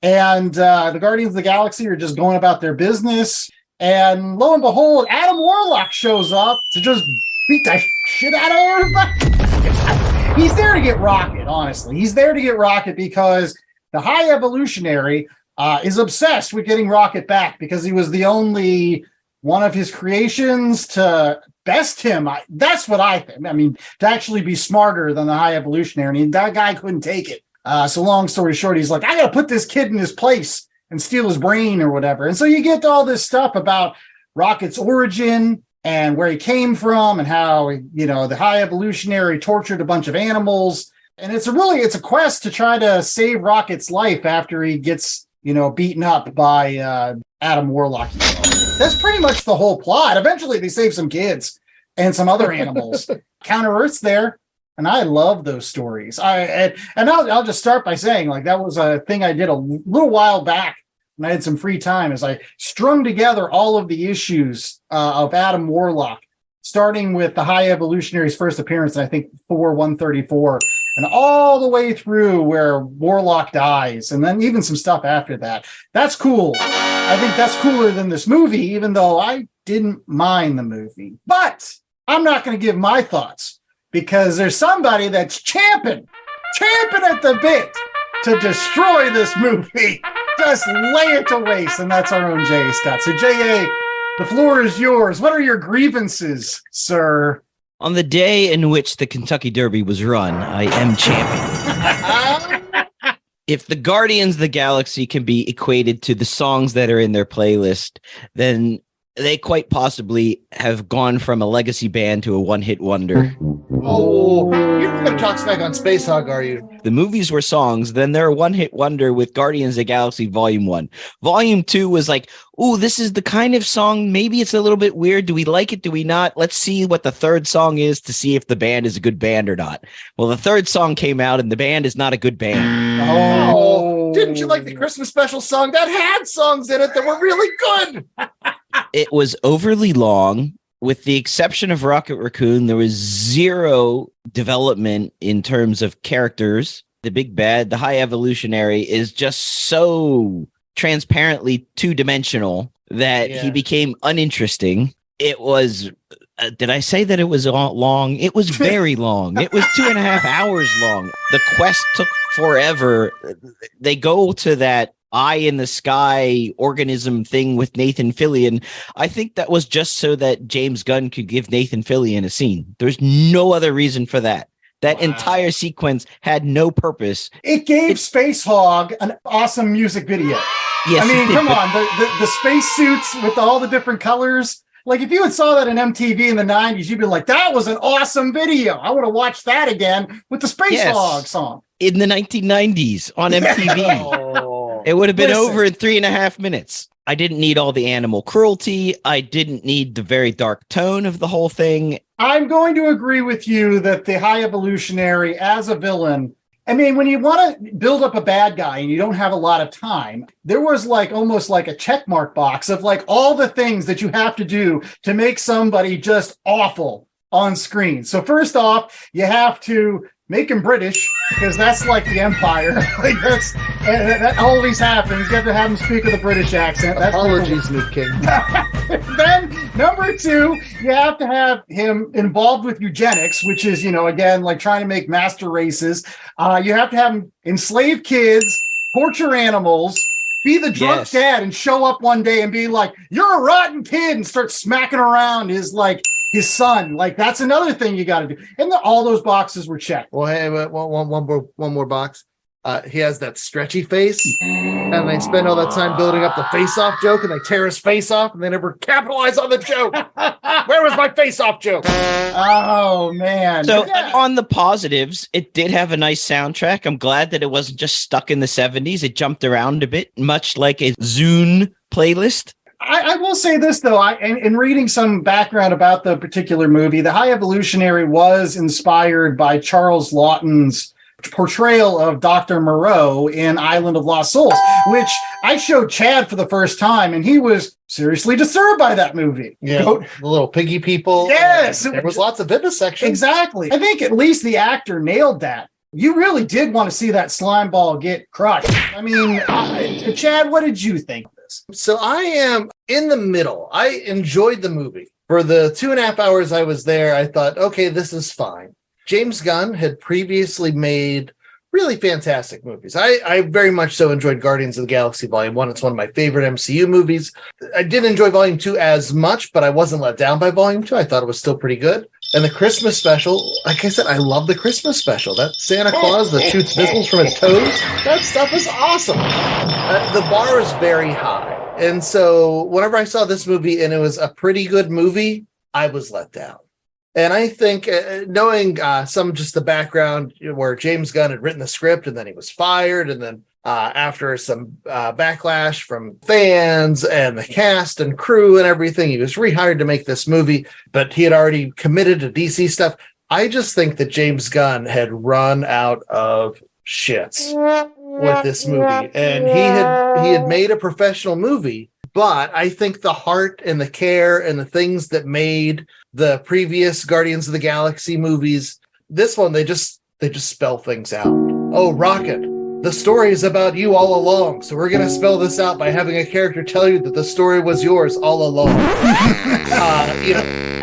And the Guardians of the Galaxy are just going about their business. And lo and behold, Adam Warlock shows up to just beat the shit out of everybody. He's there to get Rocket, honestly. He's there to get Rocket because the High Evolutionary is obsessed with getting Rocket back because he was the only one of his creations to best him. That's what I think. I mean, to actually be smarter than the High Evolutionary. I mean, that guy couldn't take it. So long story short, he's like, I got to put this kid in his place and steal his brain or whatever. And so you get all this stuff about Rocket's origin and where he came from and how, the High Evolutionary tortured a bunch of animals. And it's a quest to try to save Rocket's life after he gets, beaten up by Adam Warlock. That's pretty much the whole plot. Eventually they save some kids and some other animals. Counter-Earth's there. And I love those stories. I'll just start by saying, like, that was a thing I did a little while back when I had some free time, is I strung together all of the issues of Adam Warlock, starting with the High Evolutionary's first appearance, I think 134, and all the way through where Warlock dies, and then even some stuff after that. That's cool. I think that's cooler than this movie, even though I didn't mind the movie. But I'm not going to give my thoughts, because there's somebody that's champing at the bit to destroy this movie. Just lay it to waste, and that's our own J.A. Scott. So, J.A., the floor is yours. What are your grievances, sir? On the day in which the Kentucky Derby was run, I am champion. If the Guardians of the Galaxy can be equated to the songs that are in their playlist, then they quite possibly have gone from a legacy band to a one-hit wonder. Oh, you're not going to talk smack on Space Hog, are you? The movies were songs, then they're a one-hit wonder with Guardians of the Galaxy Volume 1. Volume 2 was like, ooh, this is the kind of song, maybe it's a little bit weird. Do we like it? Do we not? Let's see what the third song is to see if the band is a good band or not. Well, the third song came out and the band is not a good band. Oh, didn't you like the Christmas special song that had songs in it that were really good? It was overly long. With the exception of Rocket Raccoon, there was zero development in terms of characters. The big bad, the High Evolutionary, is just so transparently two-dimensional that he became uninteresting. It was, did I say that it was long? It was very long. It was 2.5 hours long. The quest took forever. They go to that eye in the sky organism thing with Nathan Fillion. I think that was just so that James Gunn could give Nathan Fillion a scene. There's no other reason for that. That entire sequence had no purpose. It gave Space Hog an awesome music video. Yes, I mean, come on, the space suits with all the different colors. Like, if you had saw that in MTV in the 90s, you'd be like, that was an awesome video. I want to watch that again with the Space Hog song. In the 1990s on MTV. It would have been over in 3.5 minutes. I didn't need all the animal cruelty. I didn't need the very dark tone of the whole thing. I'm going to agree with you that the High Evolutionary as a villain, I mean, when you want to build up a bad guy and you don't have a lot of time, there was like almost like a checkmark box of like all the things that you have to do to make somebody just awful on screen. So first off, you have to make him British, because that's like the Empire. Like that always happens. You have to have him speak with a British accent. That's Apologies, Luke King. Then number 2, you have to have him involved with eugenics, which is, again, like trying to make master races. You have to have him enslave kids, torture animals, be the drunk dad, and show up one day and be like, "You're a rotten kid," and start smacking around his son. Like, that's another thing you got to do. And all those boxes were checked. Well, hey, one more box. He has that stretchy face, and they spend all that time building up the face-off joke, and they tear his face off, and they never capitalize on the joke. Where was my face-off joke? Oh, man. So on the positives, it did have a nice soundtrack. I'm glad that it wasn't just stuck in the 70s. It jumped around a bit, much like a Zune playlist. I will say this, though. In reading some background about the particular movie, the High Evolutionary was inspired by Charles Lawton's portrayal of Dr. Moreau in Island of Lost Souls, which I showed Chad for the first time, and he was seriously disturbed by that movie. Yeah, the little piggy people. Yes. There was lots of vivisection. Exactly. I think at least the actor nailed that. You really did want to see that slime ball get crushed. I mean, Chad, what did you think? So I am in the middle. I enjoyed the movie. For the 2.5 hours I was there, I thought, okay, this is fine. James Gunn had previously made really fantastic movies. I very much so enjoyed Guardians of the Galaxy Volume 1. It's one of my favorite MCU movies. I didn't enjoy Volume 2 as much, but I wasn't let down by Volume 2. I thought it was still pretty good. And the Christmas special, like I said, I love the Christmas special. That Santa Claus that shoots missiles from his toes, that stuff is awesome. The bar is very high. And so whenever I saw this movie and it was a pretty good movie, I was let down. And I think knowing some just the background where James Gunn had written the script and then he was fired, and then after some backlash from fans and the cast and crew and everything, he was rehired to make this movie, but he had already committed to DC stuff. I just think that James Gunn had run out of shits with this movie, and he had made a professional movie. But I think the heart and the care and the things that made the previous Guardians of the Galaxy movies, this one, they just spell things out. Oh, Rocket, the story is about you all along. So we're going to spell this out by having a character tell you that the story was yours all along.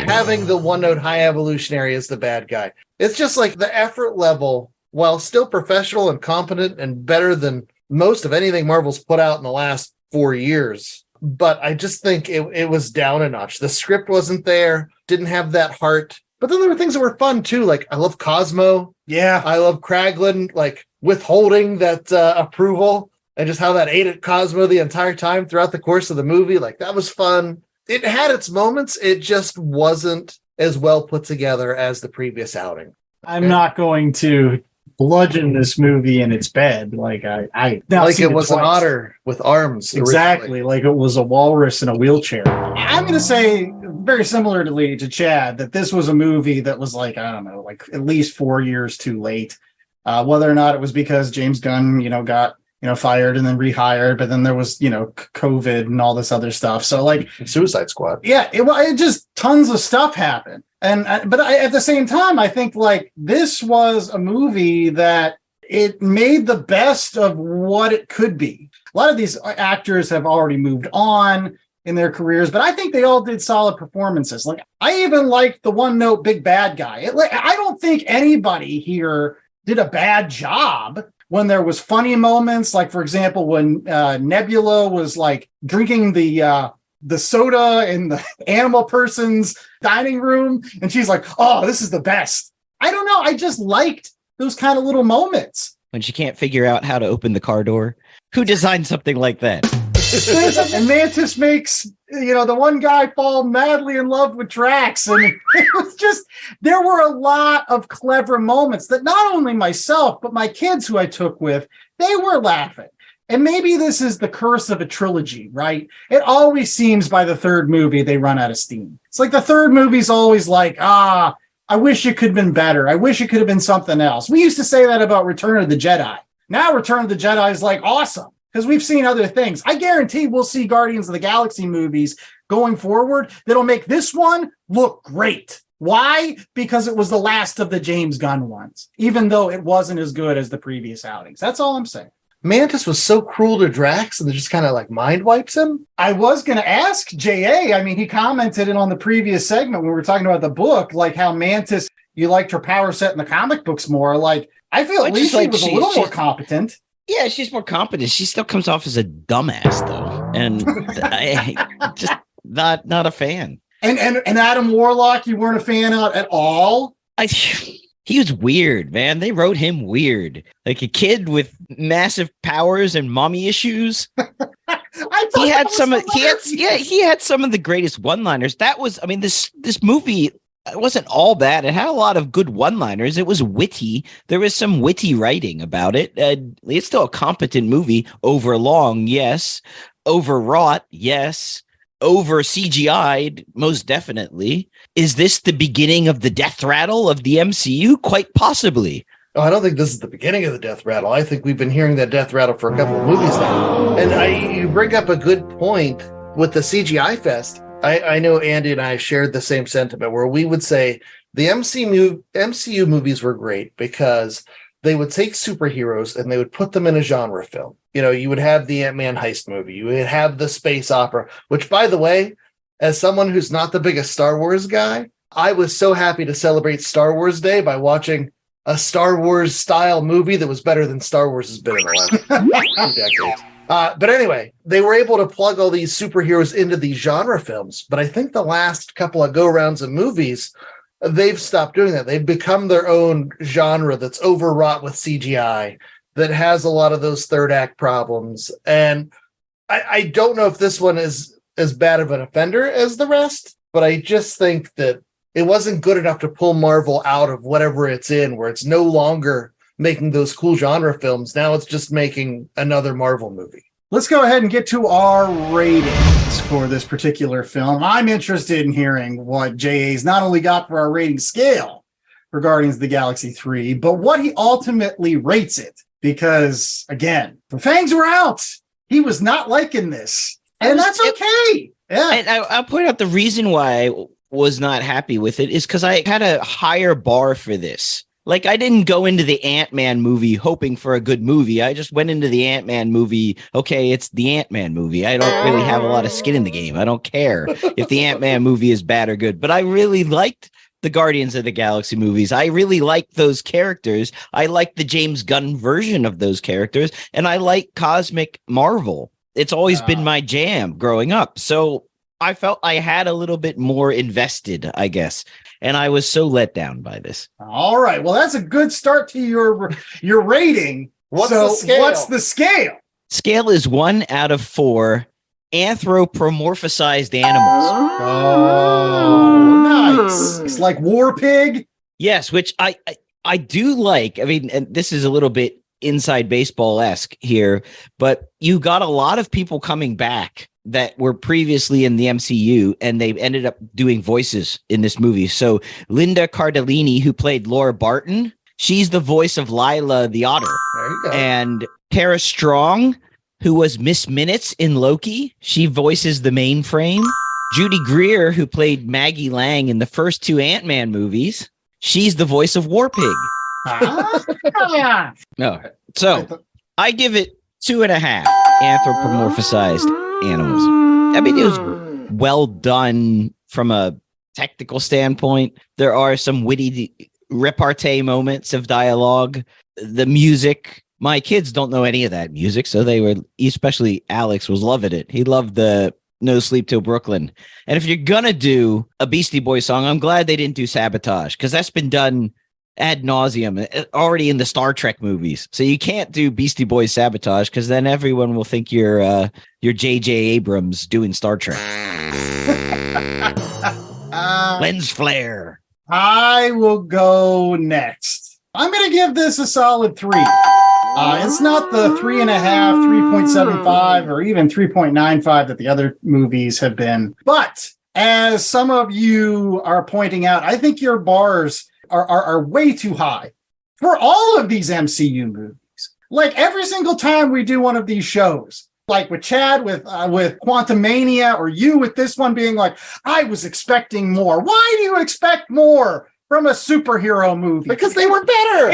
Having the one-note high evolutionary as the bad guy. It's just like the effort level, while still professional and competent and better than most of anything Marvel's put out in the last 4 years. But I just think it was down a notch. The script wasn't there, didn't have that heart. But then there were things that were fun too. Like, I love Cosmo. Yeah. I love Kraglin, like withholding that approval and just how that ate at Cosmo the entire time throughout the course of the movie. Like, that was fun. It had its moments. It just wasn't as well put together as the previous outing. I'm not going to bludgeon this movie in its bed like I like it was twice. An otter with arms. Exactly, originally. like it was a walrus in a wheelchair. I'm going to say very similarly to Chad that this was a movie that was like, I don't know, like at least 4 years too late. Whether or not it was because James Gunn, got fired and then rehired, but then there was COVID and all this other stuff. So like Suicide Squad. Yeah, it just tons of stuff happened. But at the same time, I think like this was a movie that it made the best of what it could be. A lot of these actors have already moved on in their careers, but I think they all did solid performances. Like, I even liked the one-note big bad guy. I don't think anybody here did a bad job. When there was funny moments, like for example, when Nebula was like drinking the soda in the animal person's dining room, and she's like, "Oh, this is the best." I don't know. I just liked those kind of little moments. When she can't figure out how to open the car door. Who designed something like that? And Mantis makes, the one guy fall madly in love with Drax. And it was just, there were a lot of clever moments that not only myself, but my kids who I took with, they were laughing. And maybe this is the curse of a trilogy, right? It always seems by the third movie, they run out of steam. It's like the third movie's always like, I wish it could have been better. I wish it could have been something else. We used to say that about Return of the Jedi. Now Return of the Jedi is like awesome because we've seen other things. I guarantee we'll see Guardians of the Galaxy movies going forward that'll make this one look great. Why? Because it was the last of the James Gunn ones, even though it wasn't as good as the previous outings. That's all I'm saying. Mantis was so cruel to Drax and just kind of like mind wipes him. I was going to ask J.A. I mean, he commented it on the previous segment when we were talking about the book, like how Mantis, you liked her power set in the comic books more. Like, I feel at least she was a little more competent. Yeah, she's more competent. She still comes off as a dumbass, though. And I just not a fan. And Adam Warlock, you weren't a fan of at all? He was weird, man. They wrote him weird. Like a kid with massive powers and mommy issues. He had some of the greatest one-liners. This movie wasn't all bad. It had a lot of good one-liners. It was witty. There was some witty writing about it. It's still a competent movie. Overlong, yes. Overwrought, yes. Over CGI'd, most definitely. Is this the beginning of the death rattle of the MCU? Quite possibly. Oh, I don't think this is the beginning of the death rattle. I think we've been hearing that death rattle for a couple of movies now. And you bring up a good point with the CGI fest. I know Andy and I shared the same sentiment where we would say the MCU movies were great because they would take superheroes and they would put them in a genre film. You would have the Ant-Man heist movie. You would have the space opera, which, by the way, as someone who's not the biggest Star Wars guy, I was so happy to celebrate Star Wars Day by watching a Star Wars style movie that was better than Star Wars has been in the last 2 decades. But anyway, they were able to plug all these superheroes into these genre films. But I think the last couple of go-rounds of movies, they've stopped doing that. They've become their own genre that's overwrought with CGI, that has a lot of those third act problems. And I don't know if this one is as bad of an offender as the rest, but I just think that it wasn't good enough to pull Marvel out of whatever it's in, where it's no longer making those cool genre films. Now it's just making another Marvel movie. Let's go ahead and get to our ratings for this particular film. I'm interested in hearing what JA's not only got for our rating scale for Guardians of the Galaxy 3, but what he ultimately rates it. Because, again, the fangs were out. He was not liking this. And that's okay. Yeah. And I'll point out the reason why I was not happy with it is because I had a higher bar for this. Like, I didn't go into the Ant-Man movie hoping for a good movie. I just went into the Ant-Man movie, okay, it's the Ant-Man movie. I don't really have a lot of skin in the game. I don't care if the Ant-Man movie is bad or good. But I really liked the Guardians of the Galaxy movies. I really like those characters. I like the James Gunn version of those characters, and I like Cosmic Marvel. It's always been my jam growing up. So I felt I had a little bit more invested, I guess, and I was so let down by this. All right. Well, that's a good start to your rating. What's the scale? What's the scale? Scale is 1 out of 4 anthropomorphized animals. Oh, nice. It's like War Pig. Yes, which I do like. I mean, and this is a little bit inside baseball-esque here, but you got a lot of people coming back that were previously in the MCU, and they ended up doing voices in this movie. So Linda Cardellini, who played Laura Barton, she's the voice of Lila the Otter. There you go. And Tara Strong, who was Miss Minutes in Loki, she voices the Mainframe. Judy Greer, who played Maggie Lang in the first 2 Ant-Man movies, she's the voice of War Pig. No, so I give it 2.5 anthropomorphized animals. I mean, it was well done from a technical standpoint. There are some witty repartee moments of dialogue. The music, my kids don't know any of that music, so they were, especially Alex was loving it. He loved the No Sleep Till Brooklyn. And if you're gonna do a Beastie Boys song, I'm glad they didn't do Sabotage, because that's been done ad nauseum already in the Star Trek movies. So you can't do Beastie Boys Sabotage, because then everyone will think you're J.J. Abrams doing Star Trek. Lens flare. I will go next. I'm going to give this a solid 3. It's not the 3.5, 3.75, or even 3.95 that the other movies have been. But as some of you are pointing out, I think your bars are way too high for all of these MCU movies. Like every single time we do one of these shows, like with Chad with Quantumania, or you with this one being like, I was expecting more. Why do you expect more from a superhero movie? Because they were better.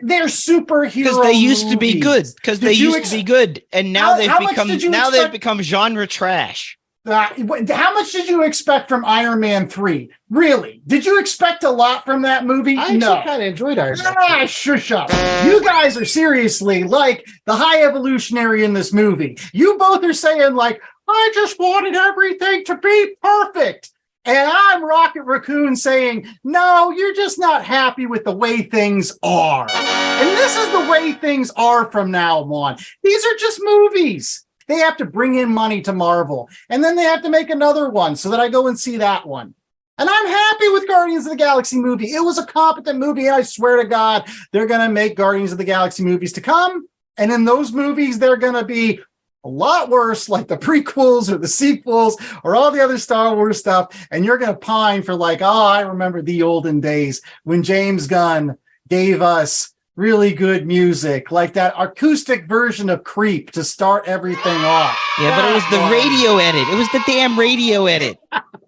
They're superhero because they used movies. to be good. Because they used to be good, and now they've become genre trash. How much did you expect from Iron Man 3? Really? Did you expect a lot from that movie? I actually kind of enjoyed Iron Man. Shush up. You guys are seriously like the high evolutionary in this movie. You both are saying like, I just wanted everything to be perfect. And I'm Rocket Raccoon saying, no, you're just not happy with the way things are. And this is the way things are from now on. These are just movies. They have to bring in money to Marvel, and then they have to make another one so that I go and see that one. And I'm happy with Guardians of the Galaxy movie. It was a competent movie, and I swear to God, they're going to make Guardians of the Galaxy movies to come. And in those movies, they're going to be a lot worse, like the prequels or the sequels or all the other Star Wars stuff. And you're going to pine for like, oh, I remember the olden days when James Gunn gave us really good music, like that acoustic version of Creep to start everything off. Yeah, but it was the radio edit. It was the damn radio edit.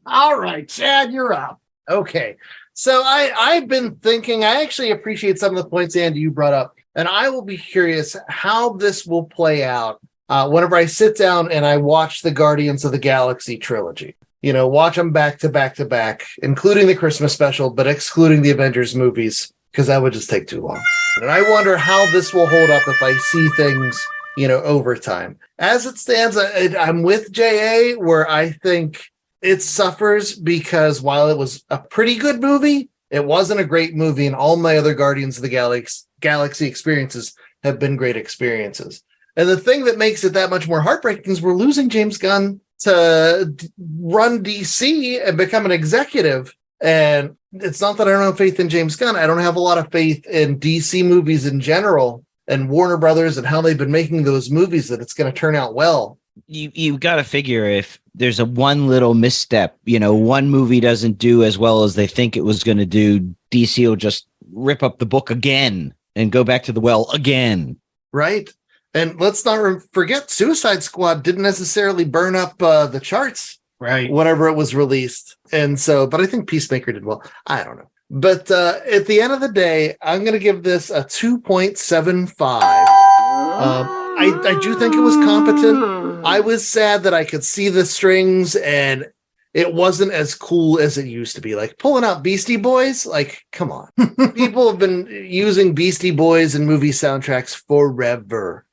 All right, Chad, you're up. Okay. So I've been thinking, I actually appreciate some of the points, Andy, you brought up, and I will be curious how this will play out whenever I sit down and I watch the Guardians of the Galaxy trilogy. You know, watch them back to back to back, including the Christmas special, but excluding the Avengers movies. because that would just take too long. And I wonder how this will hold up if I see things, over time. As it stands, I'm with JA, where I think it suffers because while it was a pretty good movie, it wasn't a great movie, and all my other Guardians of the Galaxy experiences have been great experiences. And the thing that makes it that much more heartbreaking is we're losing James Gunn to run DC and become an executive. And it's not that I don't have faith in James Gunn. I don't have a lot of faith in DC movies in general and Warner Brothers and how they've been making those movies, that it's going to turn out well. You got to figure if there's a one little misstep, one movie doesn't do as well as they think it was going to do, DC will just rip up the book again and go back to the well again. Right. And let's not forget, Suicide Squad didn't necessarily burn up the charts, right, whenever it was released. And so, but I think Peacemaker did well. I don't know. But at the end of the day, I'm going to give this a 2.75. I do think it was competent. I was sad that I could see the strings and it wasn't as cool as it used to be. Like pulling out Beastie Boys, like, come on. People have been using Beastie Boys in movie soundtracks forever.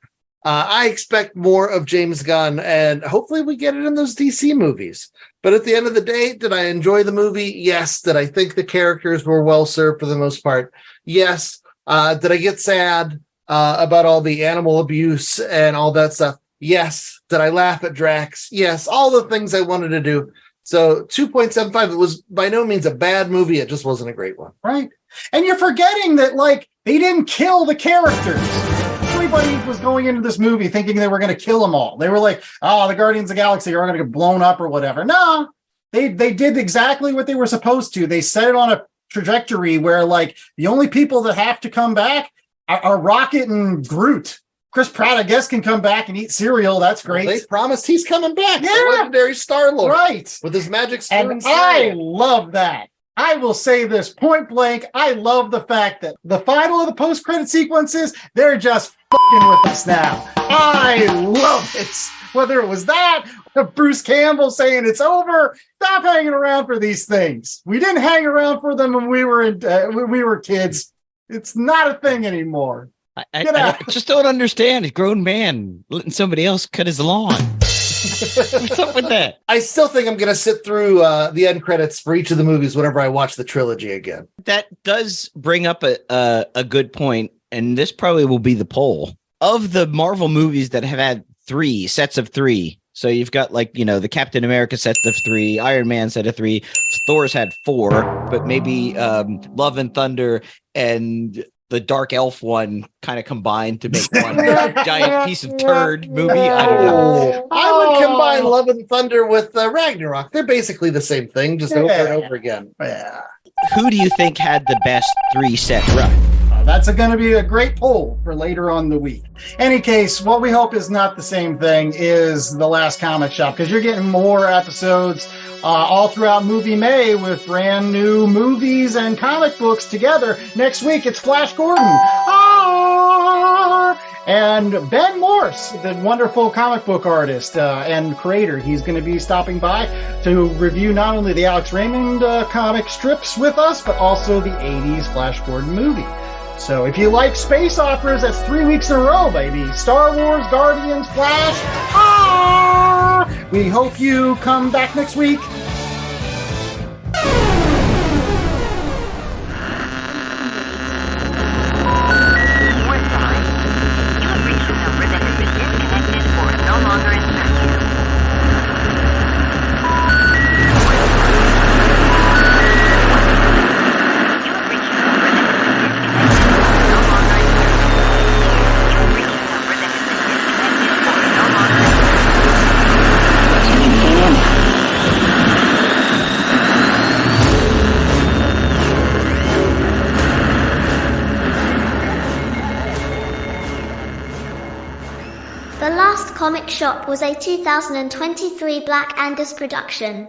I expect more of James Gunn, and hopefully we get it in those DC movies. But at the end of the day, did I enjoy the movie? Yes. Did I think the characters were well served for the most part? Yes. Did I get sad about all the animal abuse and all that stuff? Yes. Did I laugh at Drax? Yes. All the things I wanted to do. So 2.75, it was by no means a bad movie. It just wasn't a great one. Right. And you're forgetting that, they didn't kill the characters. Everybody was going into this movie thinking they were going to kill them all. They were like, the Guardians of the Galaxy are going to get blown up or whatever. No, they did exactly what they were supposed to. They set it on a trajectory where, the only people that have to come back are Rocket and Groot. Chris Pratt, I guess, can come back and eat cereal. That's great. Well, they promised he's coming back. Yeah. The legendary Star-Lord. Right. With his magic spoon. And I love that. I will say this point blank. I love the fact that the final of the post-credit sequences, they're just fucking with us now. I love it. Whether it was that, or Bruce Campbell saying it's over, stop hanging around for these things. We didn't hang around for them when we were kids. It's not a thing anymore. I just don't understand a grown man letting somebody else cut his lawn. What's up with that? I still think I'm going to sit through the end credits for each of the movies whenever I watch the trilogy again. That does bring up a good point, and this probably will be the poll. Of the Marvel movies that have had 3 sets of 3, so you've got the Captain America set of 3, Iron Man set of 3, Thor's had 4, but maybe Love and Thunder and the Dark Elf one kind of combined to make one giant piece of turd movie. I don't know. I would combine Love and Thunder with Ragnarok. They're basically the same thing, just over and over again. Yeah. Who do you think had the best 3-set run? That's going to be a great poll for later on in the week. Any case, what we hope is not the same thing is The Last Comic Shop, because you're getting more episodes all throughout Movie May with brand new movies and comic books together. Next week, it's Flash Gordon. And Ben Morse, the wonderful comic book artist and creator, he's going to be stopping by to review not only the Alex Raymond comic strips with us, but also the 80s Flash Gordon movie. So if you like space operas, that's 3 weeks in a row, baby. Star Wars, Guardians, Flash. We hope you come back next week. The Last Comic Shop was a 2023 Black Angus production.